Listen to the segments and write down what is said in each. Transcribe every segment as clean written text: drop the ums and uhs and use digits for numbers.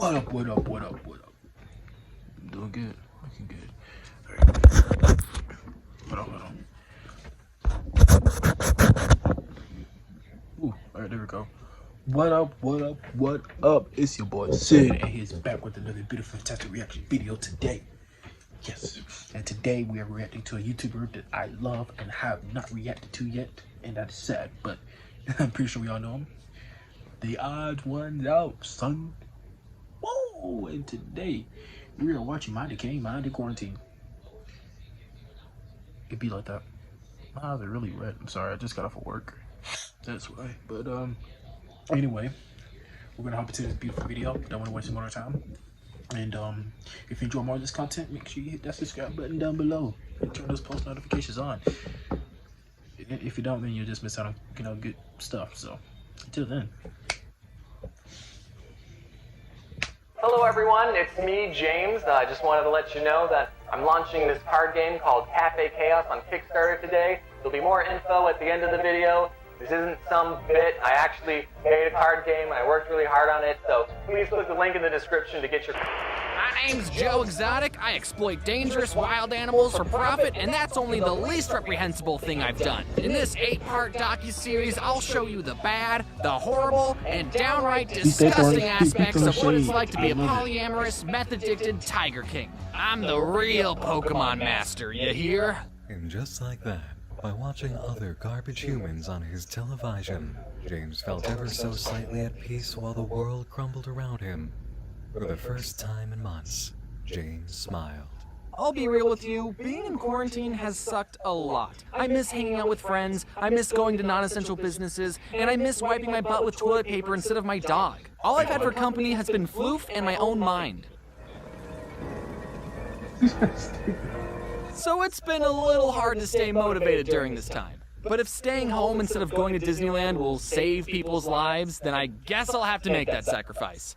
What up, what up, what up, what up? I'm doing good, looking good. Alright. Hold on. Ooh, alright, there we go. What up, what up, what up? It's your boy Sid, and he's back with another beautiful, fantastic reaction video today. Yes, and today we are reacting to a YouTuber that I love and have not reacted to yet, and that's sad, but I'm pretty sure we all know him. TheOdd1sOut, son. Whoa! And today we are watching my Decaying, my quarantine. It'd be like that. My eyes are really red. I'm sorry, I just got off of work. That's why. But anyway, we're gonna hop into this beautiful video. Don't want to waste some more time. And if you enjoy more of this content, make sure you hit that subscribe button down below and turn those post notifications on. If you don't, then you'll just miss out on good stuff. So until then. Hello everyone, it's me, James. I just wanted to let you know that I'm launching this card game called Cafe Chaos on Kickstarter today. There'll be more info at the end of the video. This isn't some bit. I actually made a card game and I worked really hard on it, so please click the link in the description to get your... My name's Joe Exotic. I exploit dangerous wild animals for profit, and that's only the least reprehensible thing I've done. In this 8-part docuseries, I'll show you the bad, the horrible, and downright disgusting aspects of what it's like to be a polyamorous, meth-addicted Tiger King. I'm the real Pokemon master, you hear? And just like that, by watching other garbage humans on his television, James felt ever so slightly at peace while the world crumbled around him. For the first time in months, James smiled. I'll be real with you, being in quarantine has sucked a lot. I miss hanging out with friends, I miss going to non-essential businesses, and I miss wiping my butt with toilet paper instead of my dog. All I've had for company has been floof and my own mind. So it's been a little hard to stay motivated during this time. But if staying home instead of going to Disneyland will save people's lives, then I guess I'll have to make that sacrifice.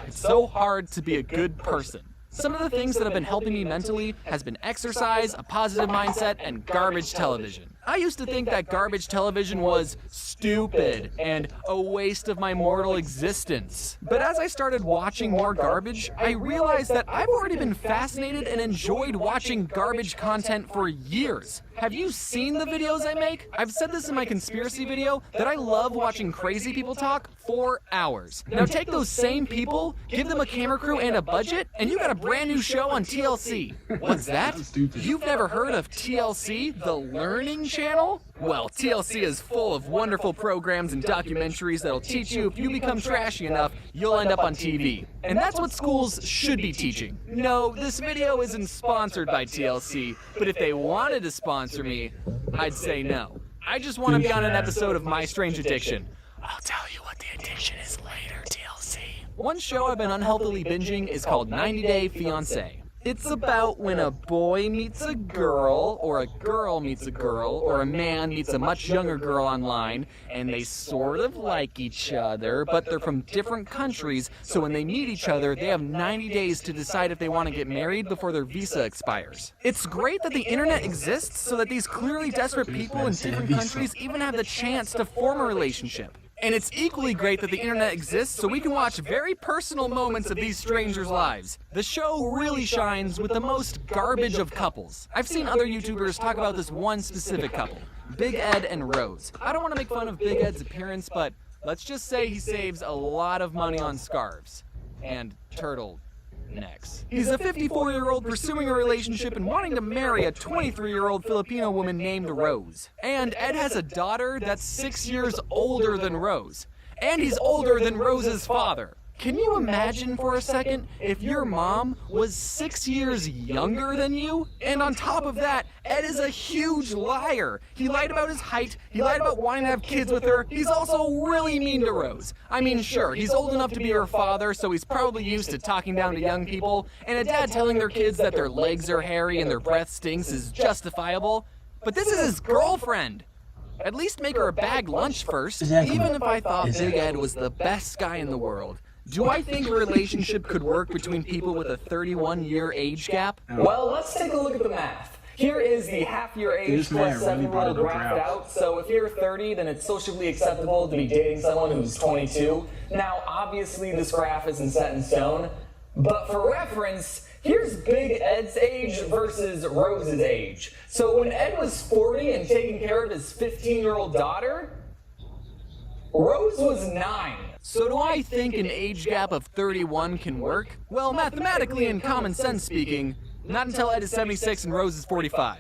It's so hard to be a good person. Some of the things that have been helping me mentally has been exercise, a positive mindset, and garbage television. I used to think that garbage television was stupid and a waste of my mortal existence. But as I started watching more garbage, I realized that I've already been fascinated and enjoyed watching garbage content for years. Have you seen the videos I make? I've said this in my conspiracy video that I love watching crazy people talk for hours. Now take those same people, give them a camera crew and a budget, and you got a brand new show on TLC. What's that? You've never heard of TLC, the Learning Channel? Well, TLC is full of wonderful programs and documentaries that'll teach you if you become trashy enough, you'll end up on TV. And that's what schools should be teaching. No, this video isn't sponsored by TLC, but if they wanted to sponsor me, I'd say no. I just want to be on an episode of My Strange Addiction. I'll tell you what the addiction is later, TLC. One show I've been unhealthily binging is called 90 Day Fiance. It's about when a boy meets a girl, or a girl meets a girl, or a man meets a much younger girl online, and they sort of like each other, but they're from different countries, so when they meet each other, they have 90 days to decide if they want to get married before their visa expires. It's great that the internet exists so that these clearly desperate people in different countries even have the chance to form a relationship. And it's equally great that the internet exists so we can watch very personal moments of these strangers' lives. The show really shines with the most garbage of couples. I've seen other YouTubers talk about this one specific couple, Big Ed and Rose. I don't want to make fun of Big Ed's appearance, but let's just say he saves a lot of money on scarves and turtle necks. He's a 54-year-old pursuing a relationship and wanting to marry a 23-year-old Filipino woman named Rose. And Ed has a daughter that's 6 years older than Rose. And he's older than Rose's father. Can you imagine for a second if your mom was 6 years younger than you? And on top of that, Ed is a huge liar. He lied about his height, he lied about wanting to have kids with her, he's also really mean to Rose. I mean, sure, he's old enough to be her father, so he's probably used to talking down to young people, and a dad telling their kids that their legs are hairy and their breath stinks is justifiable. But this is his girlfriend. At least make her a bag lunch first. Even if I thought Big Ed was the best guy in the world, do I think a relationship could work between people with a 31-year age gap? Well, let's take a look at the math. Here is the half your age This man plus really 7-year-old brought it up graphed drought. out. So if you're 30, then it's socially acceptable to be dating someone who's 22. Now, obviously, this graph isn't set in stone, but for reference, here's Big Ed's age versus Rose's age. So when Ed was 40 and taking care of his 15-year-old daughter, Rose was 9. So do I think an age gap of 31 can work? Well, mathematically and common sense speaking, not until Ed is 76 and Rose is 45.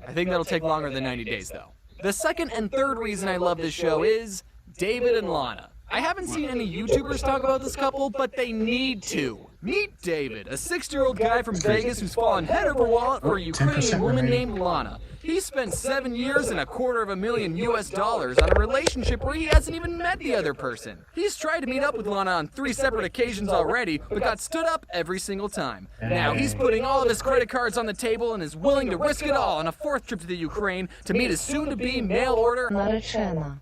I think that'll take longer than 90 days, though. The second and third reason I love this show is David and Lana. I haven't seen any YouTubers talk about this couple, but they need to. Meet David, a 60-year-old guy from Vegas who's fallen head over wallet for a Ukrainian woman named Lana. He spent 7 years and $250,000 US on a relationship where he hasn't even met the other person. He's tried to meet up with Lana on 3 separate occasions already, but got stood up every single time. Now he's putting all of his credit cards on the table and is willing to risk it all on a 4th trip to the Ukraine to meet his soon-to-be mail-order Наречена.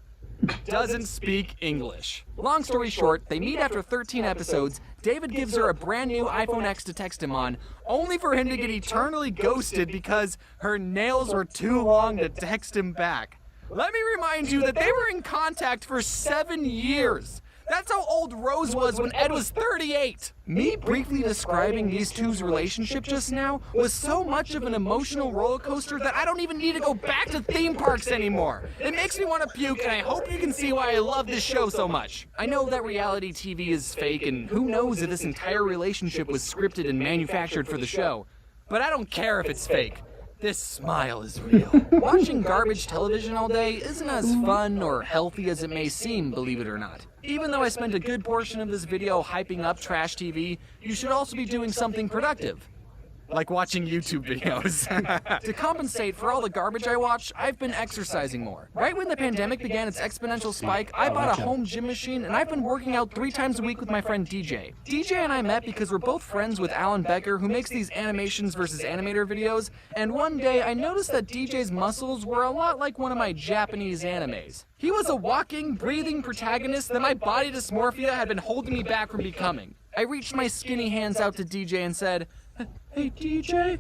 doesn't speak English. Long story short, they meet after 13 episodes. David gives her a brand new iPhone X to text him on, only for him to get eternally ghosted because her nails were too long to text him back. Let me remind you that they were in contact for 7 years. That's how old Rose was when Ed was 38. Me briefly describing these two's relationship just now was so much of an emotional roller coaster that I don't even need to go back to theme parks anymore. It makes me want to puke, and I hope you can see why I love this show so much. I know that reality TV is fake, and who knows if this entire relationship was scripted and manufactured for the show. But I don't care if it's fake. This smile is real. Watching garbage television all day isn't as fun or healthy as it may seem, believe it or not. Even though I spent a good portion of this video hyping up trash TV, you should also be doing something productive. Like watching YouTube videos. To compensate for all the garbage I watch, I've been exercising more. Right when the pandemic began its exponential spike, I bought a home gym machine and I've been working out 3 times a week with my friend DJ. DJ and I met because we're both friends with Alan Becker, who makes these animations versus animator videos, and one day I noticed that DJ's muscles were a lot like one of my Japanese animes. He was a walking, breathing protagonist that my body dysmorphia had been holding me back from becoming. I reached my skinny hands out to DJ and said, "Hey DJ,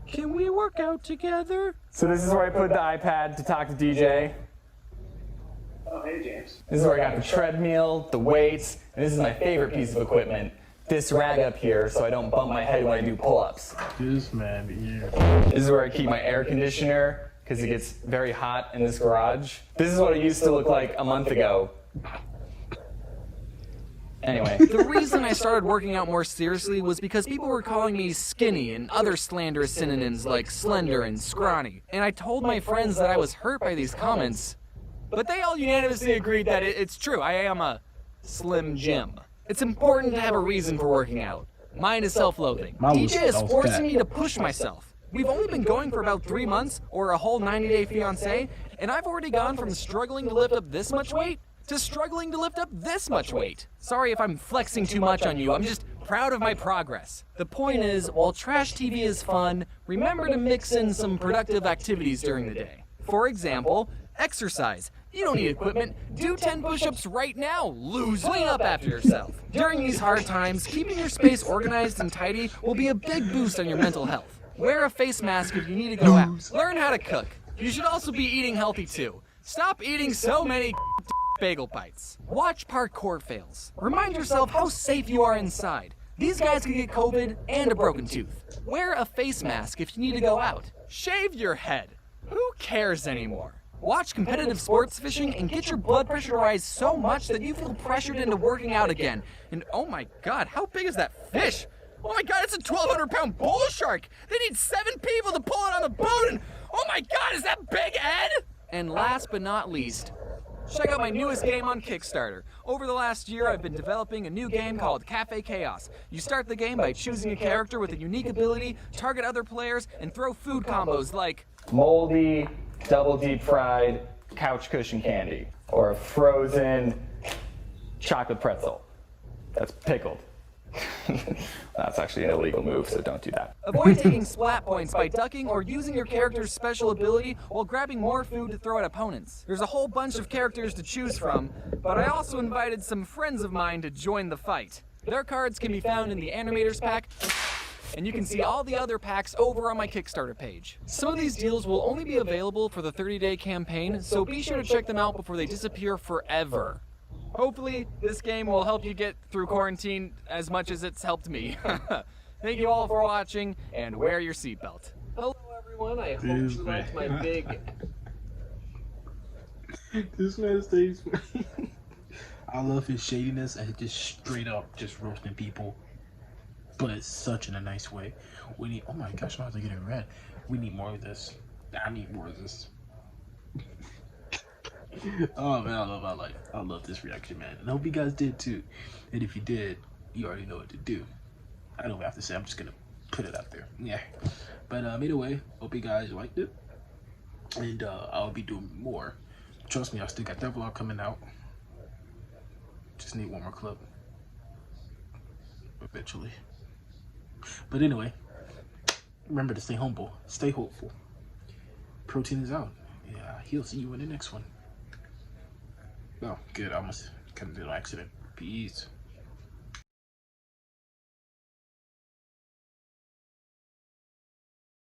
can we work out together?" So this is where I put the iPad to talk to DJ. Oh, hey, James. This is where I got the treadmill, the weights, and this is my favorite piece of equipment. This rag up here so I don't bump my head when I do pull-ups. This man here. This is where I keep my air conditioner because it gets very hot in this garage. This is what it used to look like a month ago. Anyway, the reason I started working out more seriously was because people were calling me skinny and other slanderous synonyms like slender and scrawny. And I told my friends that I was hurt by these comments, but they all unanimously agreed that it's true. I am a Slim Jim. It's important to have a reason for working out. Mine is self-loathing. DJ is forcing me to push myself. We've only been going for about 3 months, or a whole 90-day fiancé, and I've already gone from struggling to lift up this much weight to struggling to lift up this much weight. Sorry if I'm flexing too much on you, I'm just proud of my progress. The point is, while trash TV is fun, remember to mix in some productive activities during the day. For example, exercise. You don't need equipment. Do 10 push-ups right now. Clean up after yourself. During these hard times, keeping your space organized and tidy will be a big boost on your mental health. Wear a face mask if you need to go out. Learn how to cook. You should also be eating healthy too. Stop eating so many bagel bites. Watch parkour fails. Remind yourself how safe you are inside. These guys can get COVID and a broken tooth. Wear a face mask if you need to go out. Shave your head. Who cares anymore? Watch competitive sports fishing and get your blood pressure to rise so much that you feel pressured into working out again. And oh my god, how big is that fish? Oh my god, it's a 1,200-pound bull shark! They need 7 people to pull it on the boat, and oh my god, is that Big Ed? And last but not least, check out my newest game on Kickstarter. Over the last year, I've been developing a new game called Cafe Chaos. You start the game by choosing a character with a unique ability, target other players, and throw food combos like moldy, double deep fried couch cushion candy, or a frozen chocolate pretzel that's pickled. That's actually an illegal move, so don't do that. Avoid taking splat points by ducking or using your character's special ability while grabbing more food to throw at opponents. There's a whole bunch of characters to choose from, but I also invited some friends of mine to join the fight. Their cards can be found in the Animators pack And you can see all the other packs over on my Kickstarter page. Some of these deals will only be available for the 30-day campaign, so be sure to check them out before they disappear forever. Hopefully, this game will help you get through quarantine as much as it's helped me. Thank you all for watching, and wear your seatbelt. Hello everyone, I hope you liked my big... This man stays. I love his shadiness and just straight up just roasting people, but it's such in a nice way. We need. Oh my gosh, now they're getting red. We need more of this. I need more of this. Oh man, I love this reaction, man. And I hope you guys did too. And if you did, you already know what to do. I don't have to say. I'm just gonna put it out there. Yeah. But either way, hope you guys liked it, and I'll be doing more. Trust me, I still got that vlog coming out. Just need one more clip. Eventually. But anyway, remember to stay humble, stay hopeful. Protein is out. Yeah, he'll see you in the next one. Oh, good. I almost got into an accident. Peace.